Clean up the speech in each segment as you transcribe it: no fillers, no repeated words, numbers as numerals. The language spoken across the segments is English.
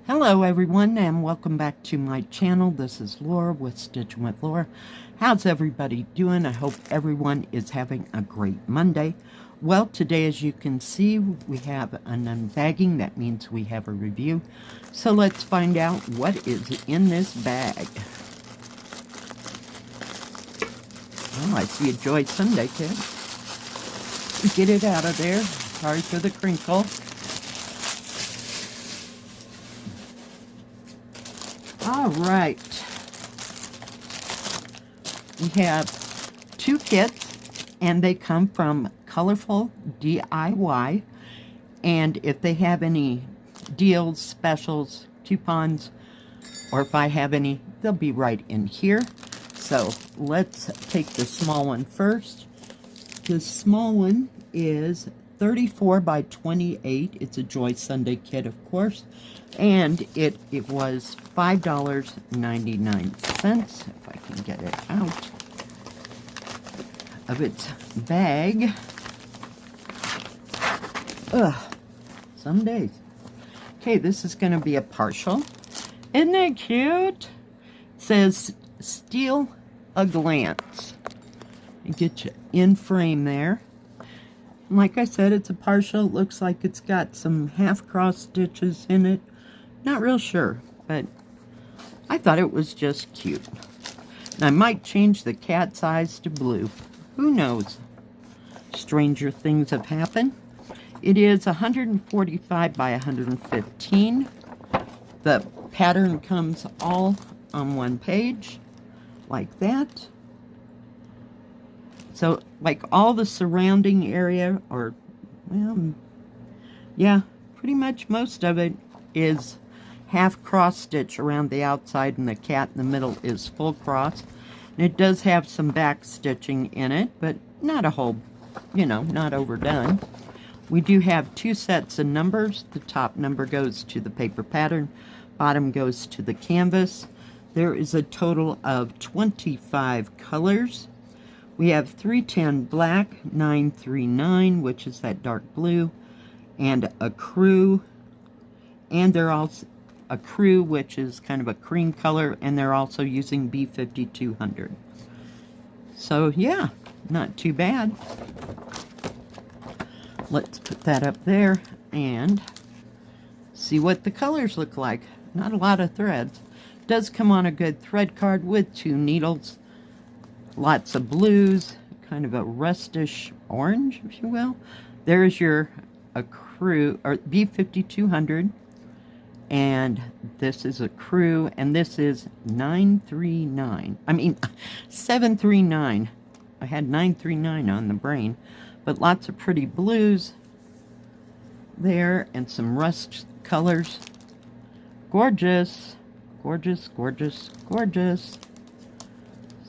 Hello everyone, and welcome back to my channel. This is Laura with Stitching with Laura. How's everybody doing? I hope everyone is having a great Monday. Well, today, as you can see, we have an unbagging. That means we have a review. So let's find out what is in this bag. Oh, I see a Joy Sunday kit. Get it out of there. Sorry for the crinkle. All right. We have two kits, and they come from ColorfulDIY. And if they have any deals, specials, coupons, or if I have any, they'll be right in here. So let's take the small one first. The small one is 34 by 28. It's a Joy Sunday kit, of course. And it was $5.99, if I can get it out of its bag. Ugh, some days. Okay, this is going to be a partial. Isn't that cute? It says, steal a glance. You get you in frame there. Like I said, it's a partial. It looks like it's got some half cross stitches in it. Not real sure, but I thought it was just cute. And I might change the cat's eyes to blue. Who knows? Stranger things have happened. It is 145 by 115. The pattern comes all on one page, like that. So, like all the surrounding area, or, well, yeah, pretty much most of it is half cross stitch around the outside, and the cat in the middle is full cross. And it does have some back stitching in it, but not a whole, not overdone. We do have two sets of numbers. The top number goes to the paper pattern, bottom goes to the canvas. There is a total of 25 colors. We have 310 black, 939, which is that dark blue, and a crew. And they're also a crew, which is kind of a cream color, and they're also using B5200. So yeah, not too bad. Let's put that up there and see what the colors look like. Not a lot of threads. Does come on a good thread card with 2 needles. Lots of blues, kind of a rustish orange, if you will. There's your crew, or B5200. And this is a crew, and this is 739. I had 939 on the brain, but lots of pretty blues there, and some rust colors. Gorgeous, gorgeous, gorgeous, gorgeous.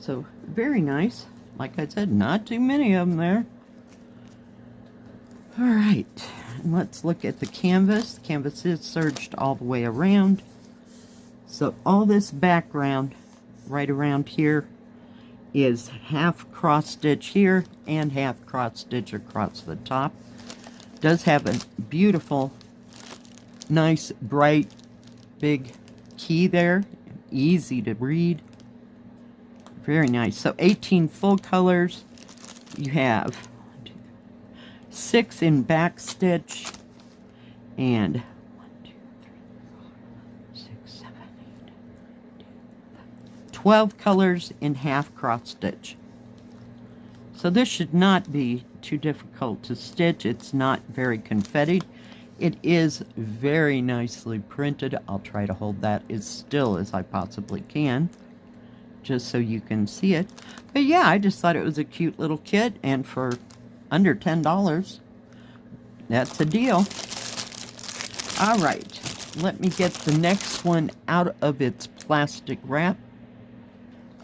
So, very nice. Like I said, not too many of them there. All right. Let's look at the canvas. The canvas is serged all the way around. So all this background right around here is half cross stitch here and half cross stitch across the top. Does have a beautiful, nice, bright, big key there. Easy to read. Very nice. So 18 full colors. You have 6 in back stitch, and 12 colors in half cross stitch. So this should not be too difficult to stitch. It's not very confetti. It is very nicely printed. I'll try to hold that as still as I possibly can, just so you can see it. But yeah, I just thought it was a cute little kit, and for under $10, that's a deal. All right, let me get the next one out of its plastic wrap.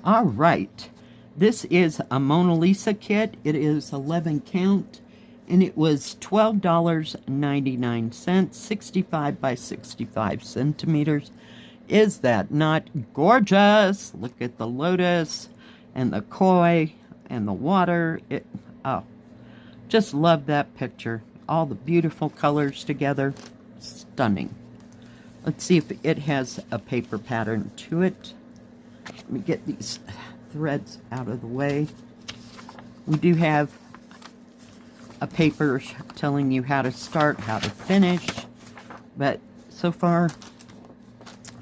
All right, this is a Mona Lisa kit. It is 11 count, and it was $12.99, 65 by 65 centimeters. Is that not gorgeous? Look at the lotus and the koi and the water. Oh, just love that picture. All the beautiful colors together. Stunning. Let's see if it has a paper pattern to it. Let me get these threads out of the way. We do have a paper telling you how to start, how to finish, but so far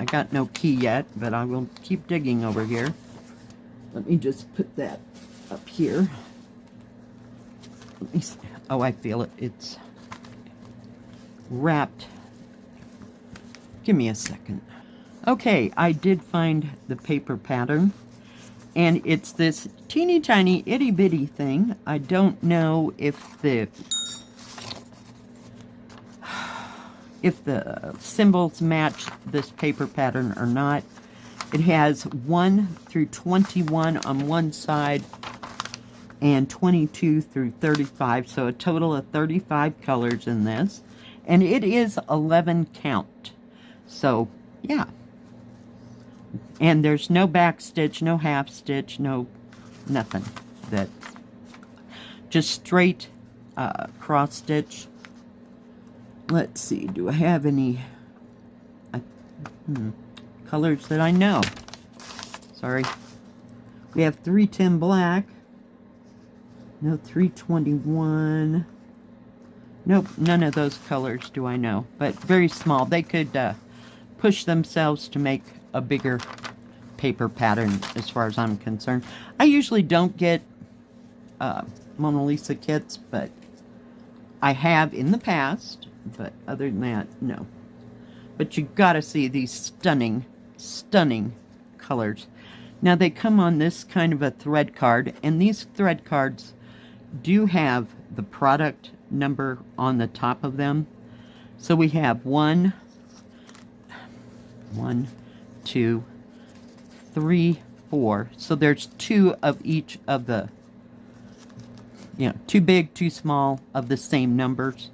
I got no key yet, but I will keep digging over here. Let me just put that up here. Let me see. Oh, I feel it. It's wrapped. Give me a second. Okay, I did find the paper pattern, and it's this teeny tiny itty bitty thing. I don't know if the symbols match this paper pattern or not. It has 1 through 21 on one side and 22 through 35, so a total of 35 colors in this, and it is 11 count. So yeah, and there's no back stitch, no half stitch, no nothing. That just straight cross stitch. Let's see, do I have any colors that I know? Sorry. We have 310 black. No, 321. Nope, none of those colors do I know. But very small. They could push themselves to make a bigger paper pattern as far as I'm concerned. I usually don't get Mona Lisa kits, but I have in the past. But other than that, no. But you gotta see these stunning, stunning colors. Now they come on this kind of a thread card, and these thread cards do have the product number on the top of them. So we have 1, 2, 3, 4. So there's 2 of each of the, too big, too small of the same numbers.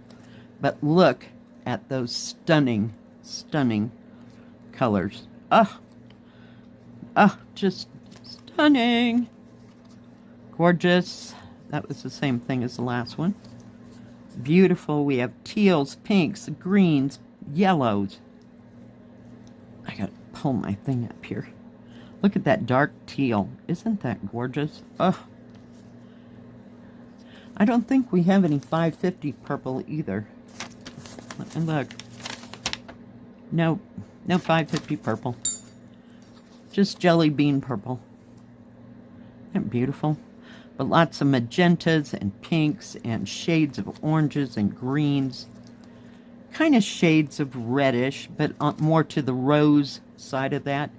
But look at those stunning, stunning colors. Just stunning. Gorgeous. That was the same thing as the last one. Beautiful. We have teals, pinks, greens, yellows. I gotta pull my thing up here. Look at that dark teal. Isn't that gorgeous? I don't think we have any 550 purple either. And look. No 550 purple. Just jelly bean purple. Isn't that beautiful? But lots of magentas and pinks and shades of oranges and greens. Kind of shades of reddish, but more to the rose side of that.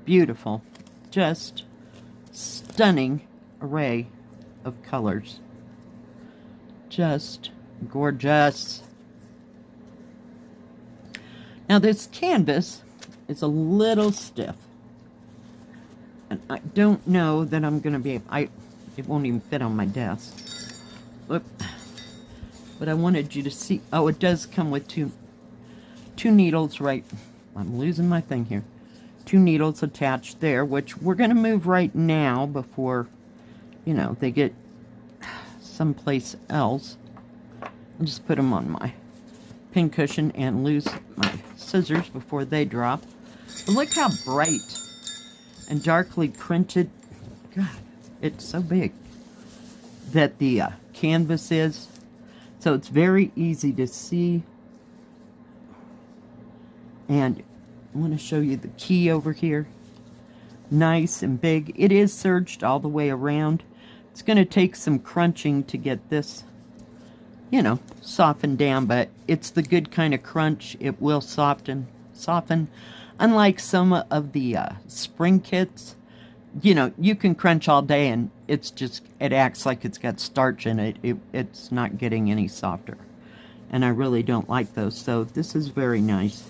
Beautiful. Just stunning array of colors. Just gorgeous. Now this canvas is a little stiff. And I don't know that I'm going to be able... It won't even fit on my desk. Whoop. But I wanted you to see... Oh, it does come with two needles, right? I'm losing my thing here. 2 needles attached there, which we're going to move right now before, they get someplace else. I'll just put them on my pin cushion and lose my scissors before they drop. But look how bright and darkly printed. God, it's so big that the canvas is. So it's very easy to see. And I want to show you the key over here. Nice and big. It is serged all the way around. It's going to take some crunching to get this, softened down, but it's the good kind of crunch. It will soften. Unlike some of the spring kits, you can crunch all day and it acts like it's got starch in it. It's not getting any softer. And I really don't like those. So this is very nice.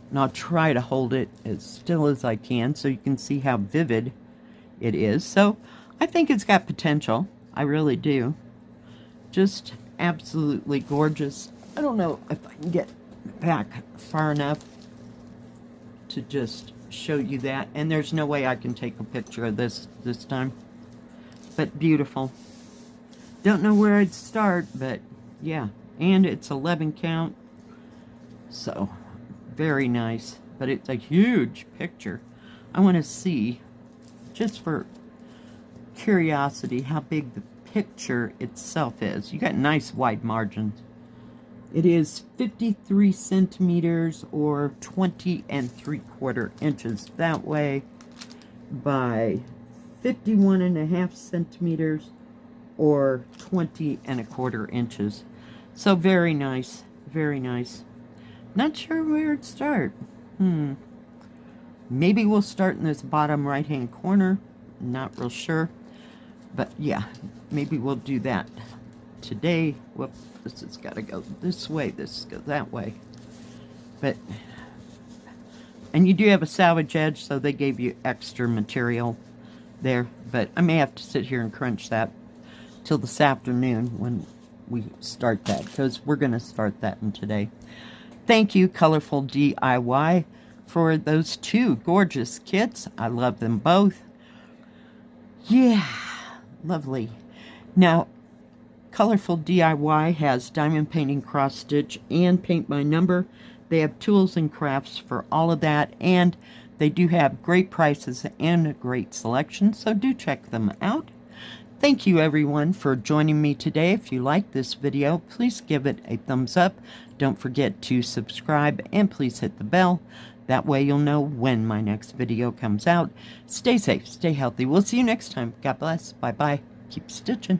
And I'll try to hold it as still as I can so you can see how vivid it is. So I think it's got potential. I really do. Just absolutely gorgeous. I don't know if I can get back far enough to just show you that. And there's no way I can take a picture of this time. But beautiful. Don't know where I'd start, but yeah. And it's 11 count. So very nice, but it's a huge picture. I want to see, just for curiosity, how big the picture itself is. You got nice wide margins. It is 53 centimeters or 20 3/4 inches that way by 51.5 centimeters or 20 1/4 inches. So very nice, very nice. Not sure where to start. Maybe we'll start in this bottom right hand corner. Not real sure. But yeah, maybe we'll do that today. Whoops, this has got to go this way, this goes that way. But, and you do have a salvage edge, so they gave you extra material there. But I may have to sit here and crunch that till this afternoon when we start that, because we're going to start that in today. Thank you, Colorful DIY, for those two gorgeous kits. I love them both. Yeah, lovely. Now, Colorful DIY has diamond painting, cross stitch, and paint by number. They have tools and crafts for all of that, and they do have great prices and a great selection, so do check them out. Thank you everyone for joining me today. If you like this video, please give it a thumbs up. Don't forget to subscribe and please hit the bell. That way you'll know when my next video comes out. Stay safe, stay healthy. We'll see you next time. God bless. Bye-bye. Keep stitching.